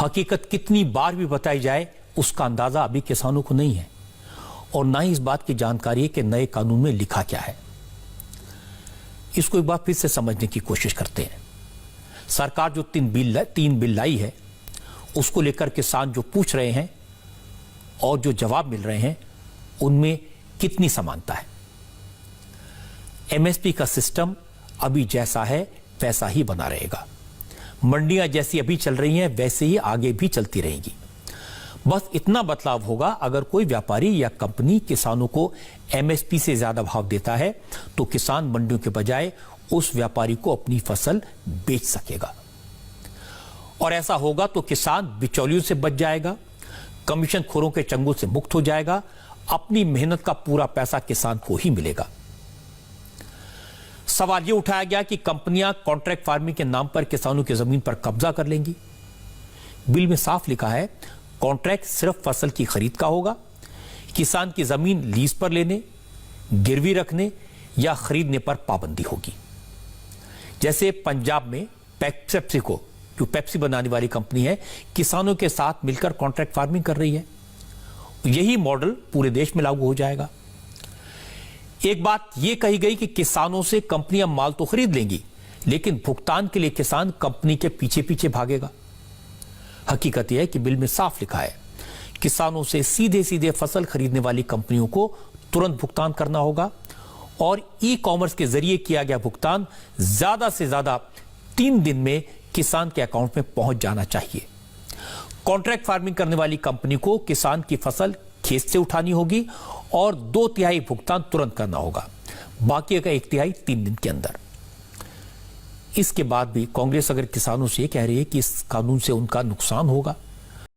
हकीकत कितनी बार भी बताई जाए उसका अंदाजा अभी किसानों को नहीं है और ना ही इस बात की जानकारी है कि नए कानून में लिखा क्या है। इसको एक बार फिर से समझने की कोशिश करते हैं। सरकार जो तीन बिल लाई है उसको लेकर किसान जो पूछ रहे हैं और जो जवाब मिल रहे हैं उनमें कितनी समानता है। एमएसपी का सिस्टम अभी जैसा है वैसा ही बना रहेगा। मंडियां जैसी अभी चल रही हैं वैसे ही आगे भी चलती रहेंगी। बस इतना बदलाव होगा, अगर कोई व्यापारी या कंपनी किसानों को एमएसपी से ज्यादा भाव देता है तो किसान मंडियों के बजाय उस व्यापारी को अपनी फसल बेच सकेगा और ऐसा होगा तो किसान बिचौलियों से बच जाएगा, कमीशन खोरों के चंगुल से मुक्त हो जाएगा, अपनी मेहनत का पूरा पैसा किसान को ही मिलेगा। सवाल यह उठाया गया कि कंपनियां कॉन्ट्रैक्ट फार्मिंग के नाम पर किसानों की जमीन पर कब्जा कर लेंगी। बिल में साफ लिखा है कॉन्ट्रैक्ट सिर्फ फसल की खरीद का होगा। किसान की जमीन लीज पर लेने, गिरवी रखने या खरीदने पर पाबंदी होगी। जैसे पंजाब में पेप्सिको, जो पेप्सी बनाने वाली कंपनी है, किसानों के साथ मिलकर कॉन्ट्रैक्ट फार्मिंग कर रही है। यही मॉडल पूरे देश में लागू हो जाएगा। एक बात यह कही गई कि किसानों से कंपनियां माल तो खरीद लेंगी लेकिन भुगतान के लिए किसान कंपनी के पीछे पीछे भागेगा। हकीकत यह है कि बिल में साफ लिखा है किसानों से सीधे सीधे फसल खरीदने वाली कंपनियों को तुरंत भुगतान करना होगा और ई कॉमर्स के जरिए किया गया भुगतान ज्यादा से ज्यादा 3 दिन में किसान के अकाउंट में पहुंच जाना चाहिए। कॉन्ट्रैक्ट फार्मिंग करने वाली कंपनी को किसान की फसल खेत से उठानी होगी और 2/3 भुगतान तुरंत करना होगा, बाकी का 1/3 3 दिन के अंदर। इसके बाद भी कांग्रेस अगर किसानों से कह रही है कि इस कानून से उनका नुकसान होगा